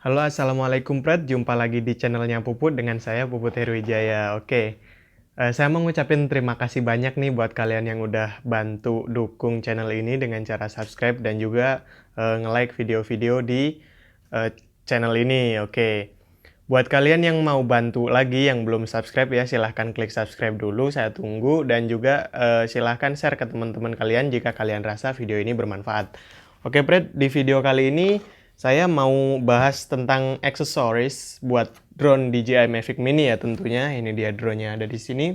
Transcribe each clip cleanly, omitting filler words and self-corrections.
Halo, assalamualaikum Pret. Jumpa lagi di channelnya Puput dengan saya Puput Heruwijaya. Oke, saya mau ngucapin terima kasih banyak nih buat kalian yang udah bantu dukung channel ini dengan cara subscribe dan juga nge-like video-video di eh, channel ini. Oke, buat kalian yang mau bantu lagi yang belum subscribe ya silahkan klik subscribe dulu. Saya tunggu dan juga silahkan share ke teman-teman kalian jika kalian rasa video ini bermanfaat. Oke, Pret, di video kali ini saya mau bahas tentang aksesoris buat drone DJI Mavic Mini ya tentunya. Ini dia drone-nya ada di sini.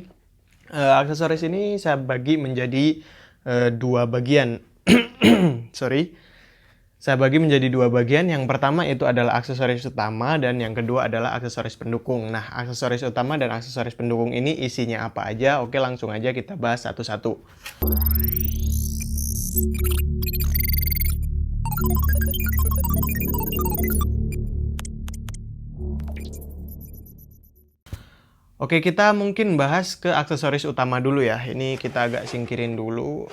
Aksesoris ini saya bagi menjadi dua bagian. Sorry. Saya bagi menjadi dua bagian. Yang pertama itu adalah aksesoris utama dan yang kedua adalah aksesoris pendukung. Nah, aksesoris utama dan aksesoris pendukung ini isinya apa aja? Oke, langsung aja kita bahas satu-satu. Oke, kita mungkin bahas ke aksesoris utama dulu ya. Ini kita agak singkirin dulu.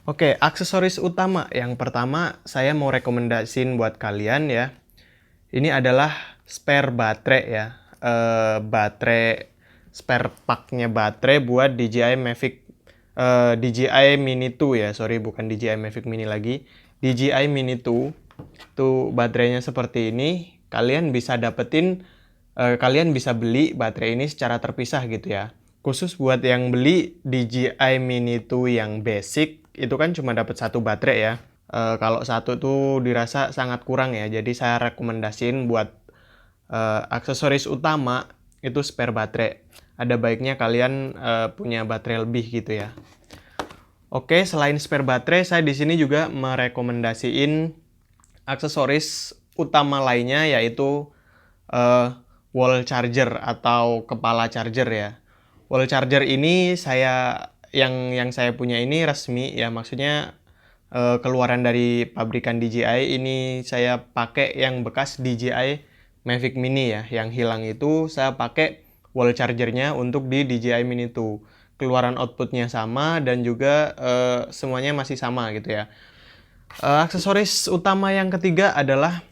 Oke, aksesoris utama. Yang pertama, saya mau rekomendasiin buat kalian ya. Ini adalah spare baterai ya. Baterai, spare packnya baterai buat DJI Mavic DJI Mini 2 ya. Sorry, bukan DJI Mavic Mini lagi. DJI Mini 2. Tuh baterainya seperti ini. Kalian bisa beli baterai ini secara terpisah gitu ya. Khusus buat yang beli DJI Mini 2 yang basic, itu kan cuma dapat satu baterai ya. Kalau satu tuh dirasa sangat kurang ya. Jadi saya rekomendasiin buat aksesoris utama itu spare baterai. Ada baiknya kalian punya baterai lebih gitu ya. Oke, selain spare baterai, saya di sini juga merekomendasiin aksesoris utama lainnya yaitu wall charger atau kepala charger ya. Wall charger ini yang saya punya ini resmi ya, maksudnya keluaran dari pabrikan DJI. Ini saya pakai yang bekas DJI Mavic Mini ya, yang hilang itu saya pakai wall chargernya untuk di DJI Mini 2. Keluaran outputnya sama dan juga semuanya masih sama gitu ya. Aksesoris utama yang ketiga adalah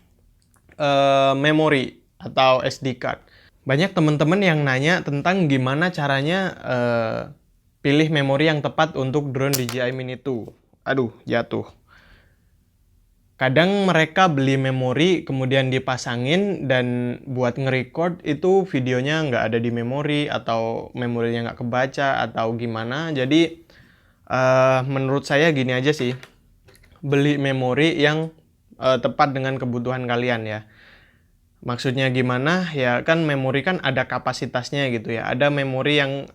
memori atau SD card. Banyak teman-teman yang nanya tentang gimana caranya pilih memori yang tepat untuk drone DJI Mini 2. Aduh, jatuh. Kadang mereka beli memori kemudian dipasangin dan buat nge-record itu videonya nggak ada di memori atau memorinya nggak kebaca atau gimana. Jadi menurut saya gini aja sih, beli memori yang tepat dengan kebutuhan kalian ya. Maksudnya gimana? Ya kan memori kan ada kapasitasnya gitu ya. Ada memori yang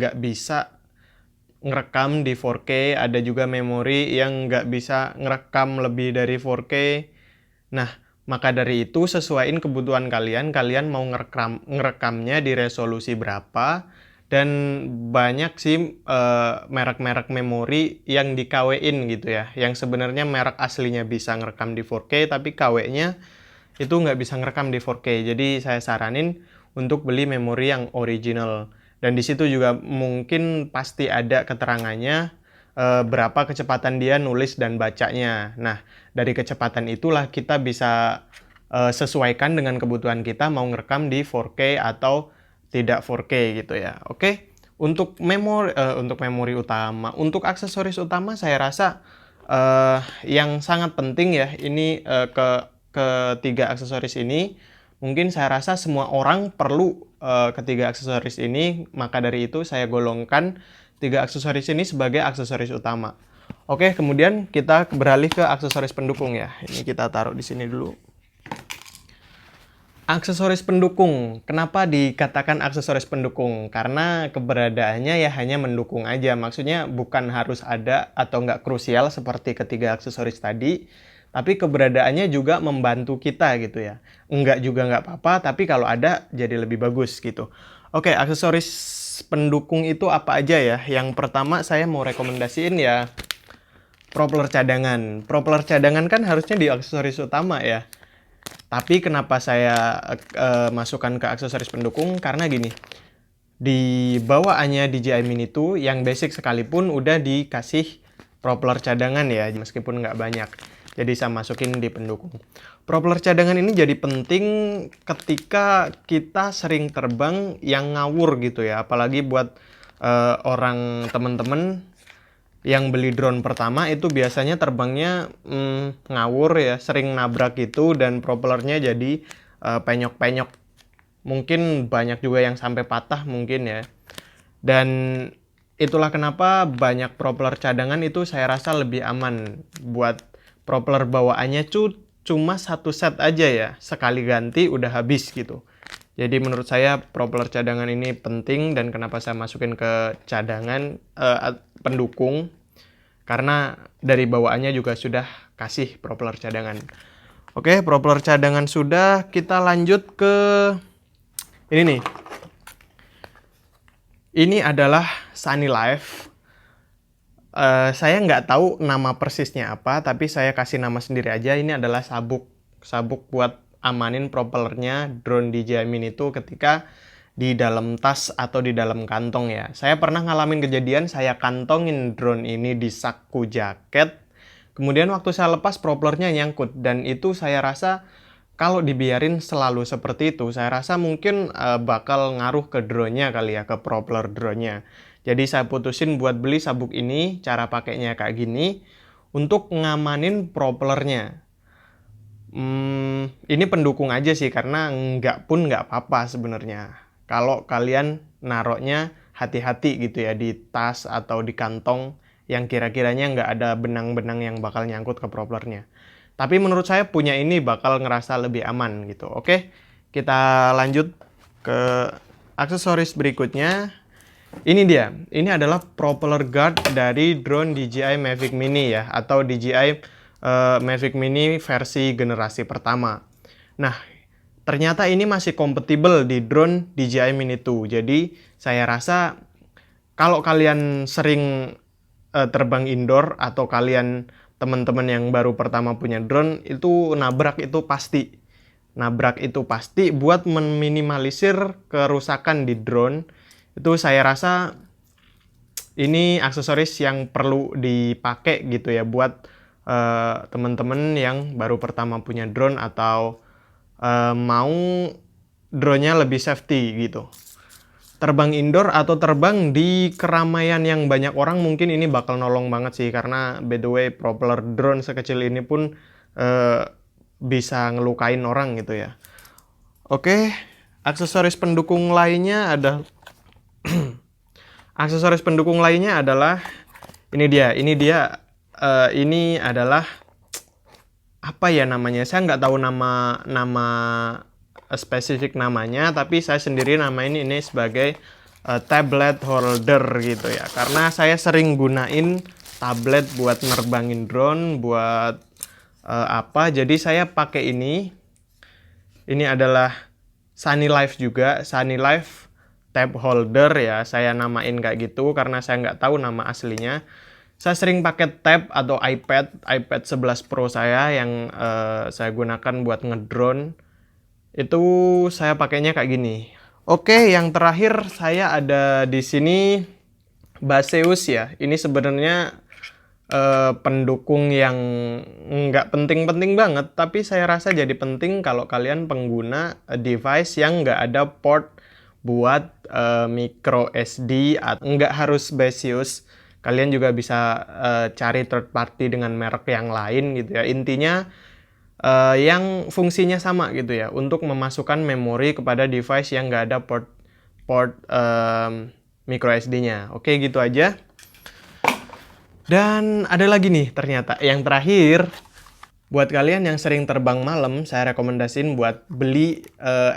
nggak bisa ngerekam di 4K, ada juga memori yang nggak bisa ngerekam lebih dari 4K. Nah, maka dari itu sesuaiin kebutuhan kalian, kalian mau ngerekamnya di resolusi berapa. Dan banyak sih merek-merek memori yang di KW-in gitu ya. Yang sebenarnya merek aslinya bisa ngerekam di 4K, tapi KW-nya itu nggak bisa ngerekam di 4K. Jadi saya saranin untuk beli memori yang original. Dan di situ juga mungkin pasti ada keterangannya berapa kecepatan dia nulis dan bacanya. Nah, dari kecepatan itulah kita bisa sesuaikan dengan kebutuhan kita mau ngerekam di 4K atau tidak 4K gitu ya. Oke. Untuk memori utama, untuk aksesoris utama saya rasa yang sangat penting ya ini ketiga aksesoris ini mungkin saya rasa semua orang perlu ketiga aksesoris ini, maka dari itu saya golongkan tiga aksesoris ini sebagai aksesoris utama. Oke, kemudian kita beralih ke aksesoris pendukung ya. Ini kita taruh di sini dulu. Aksesoris pendukung. Kenapa dikatakan aksesoris pendukung? Karena keberadaannya ya hanya mendukung aja. Maksudnya bukan harus ada atau nggak krusial seperti ketiga aksesoris tadi. Tapi keberadaannya juga membantu kita gitu ya. Enggak juga nggak apa-apa, tapi kalau ada jadi lebih bagus gitu. Oke, aksesoris pendukung itu apa aja ya? Yang pertama saya mau rekomendasiin ya propeller cadangan. Propeller cadangan kan harusnya di aksesoris utama ya. Tapi kenapa saya masukkan ke aksesoris pendukung? Karena gini, di bawaannya DJI Mini 2 yang basic sekalipun udah dikasih propeller cadangan ya, meskipun nggak banyak. Jadi saya masukin di pendukung. Propeller cadangan ini jadi penting ketika kita sering terbang yang ngawur gitu ya. Apalagi buat orang temen-temen yang beli drone pertama itu biasanya terbangnya ngawur ya, sering nabrak gitu dan propellernya jadi penyok-penyok. Mungkin banyak juga yang sampai patah mungkin ya. Dan itulah kenapa banyak propeller cadangan itu saya rasa lebih aman. Buat propeller bawaannya cuma satu set aja ya, sekali ganti udah habis gitu. Jadi menurut saya propeller cadangan ini penting, dan kenapa saya masukin ke cadangan pendukung, karena dari bawaannya juga sudah kasih propeller cadangan. Oke, propeller cadangan sudah, kita lanjut ke ini nih. Ini adalah Sunny Life. Saya nggak tahu nama persisnya apa, tapi saya kasih nama sendiri aja. Ini adalah sabuk buat amanin propellernya drone DJI Mini itu ketika di dalam tas atau di dalam kantong ya. Saya pernah ngalamin kejadian saya kantongin drone ini di saku jaket. Kemudian waktu saya lepas propellernya nyangkut, dan itu saya rasa kalau dibiarin selalu seperti itu, saya rasa mungkin bakal ngaruh ke drone-nya kali ya, ke propeller drone-nya. Jadi saya putusin buat beli sabuk ini, cara pakainya kayak gini, untuk ngamanin propellernya. Ini pendukung aja sih, karena nggak apa-apa sebenarnya. Kalau kalian naroknya hati-hati gitu ya, di tas atau di kantong yang kira-kiranya nggak ada benang-benang yang bakal nyangkut ke propellernya. Tapi menurut saya punya ini bakal ngerasa lebih aman gitu. Oke, kita lanjut ke aksesoris berikutnya. Ini dia, ini adalah propeller guard dari drone DJI Mavic Mini ya, atau DJI Mavic Mini versi generasi pertama. Nah, ternyata ini masih kompatibel di drone DJI Mini 2. Jadi, saya rasa kalau kalian sering terbang indoor atau kalian teman-teman yang baru pertama punya drone, itu nabrak itu pasti. Nabrak itu pasti. Buat meminimalisir kerusakan di drone, itu saya rasa ini aksesoris yang perlu dipakai gitu ya, buat teman-teman yang baru pertama punya drone atau mau drone-nya lebih safety gitu. Terbang indoor atau terbang di keramaian yang banyak orang, mungkin ini bakal nolong banget sih, karena by the way propeller drone sekecil ini pun bisa ngelukain orang gitu ya. Oke, aksesoris pendukung lainnya ada aksesoris pendukung lainnya adalah ini adalah apa ya namanya, saya nggak tahu nama spesifik namanya, tapi saya sendiri namain ini sebagai tablet holder gitu ya, karena saya sering gunain tablet buat nerbangin drone, buat jadi saya pakai ini adalah Sunny Life juga, Sunny Life tab holder ya, saya namain kayak gitu karena saya nggak tahu nama aslinya. Saya sering pakai tab atau iPad 11 Pro saya yang saya gunakan buat ngedrone. Itu saya pakainya kayak gini. Oke, yang terakhir saya ada di sini Baseus ya. Ini sebenarnya pendukung yang nggak penting-penting banget, tapi saya rasa jadi penting kalau kalian pengguna device yang nggak ada port buat micro SD, atau nggak harus Baseus. Kalian juga bisa cari third party dengan merek yang lain gitu ya. Intinya yang fungsinya sama gitu ya, untuk memasukkan memori kepada device yang nggak ada port micro SD-nya. Oke, gitu aja. Dan ada lagi nih ternyata yang terakhir, buat kalian yang sering terbang malam, saya rekomendasiin buat beli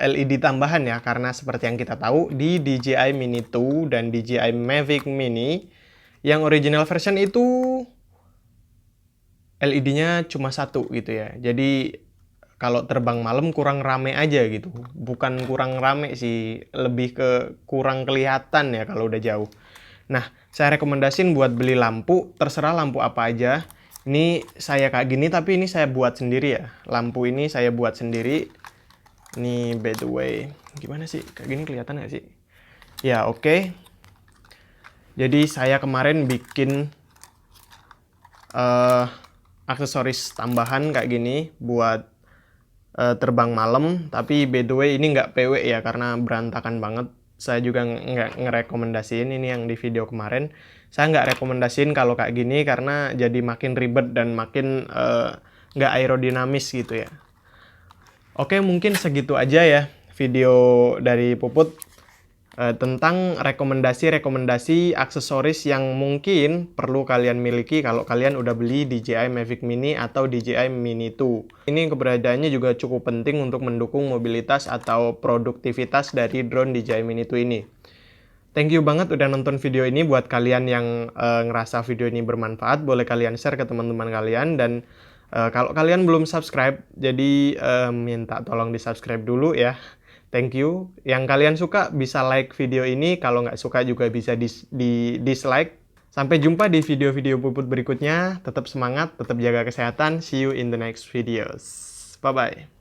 LED tambahan ya, karena seperti yang kita tahu di DJI Mini 2 dan DJI Mavic Mini yang original version itu LED-nya cuma satu gitu ya. Jadi kalau terbang malam kurang rame aja gitu. Bukan kurang rame sih, lebih ke kurang kelihatan ya kalau udah jauh. Nah, saya rekomendasiin buat beli lampu, terserah lampu apa aja. Ini saya kayak gini, tapi ini saya buat sendiri ya. Lampu ini saya buat sendiri. Ini by the way, gimana sih? Kayak gini kelihatan nggak sih? Ya, oke. Jadi saya kemarin bikin aksesoris tambahan kayak gini buat terbang malam. Tapi by the way ini nggak PW ya karena berantakan banget. Saya juga nggak ngerekomendasiin ini yang di video kemarin. Saya nggak rekomendasiin kalau kayak gini karena jadi makin ribet dan makin nggak aerodinamis gitu ya. Oke, mungkin segitu aja ya video dari Puput tentang rekomendasi-rekomendasi aksesoris yang mungkin perlu kalian miliki kalau kalian udah beli DJI Mavic Mini atau DJI Mini 2. Ini keberadaannya juga cukup penting untuk mendukung mobilitas atau produktivitas dari drone DJI Mini 2 ini. Thank you banget udah nonton video ini. Buat kalian yang ngerasa video ini bermanfaat, boleh kalian share ke teman-teman kalian. Dan kalau kalian belum subscribe, jadi minta tolong di subscribe dulu ya. Thank you. Yang kalian suka bisa like video ini, kalau nggak suka juga bisa di dislike. Sampai jumpa di video-video Puput berikutnya. Tetap semangat, tetap jaga kesehatan. See you in the next videos. Bye-bye.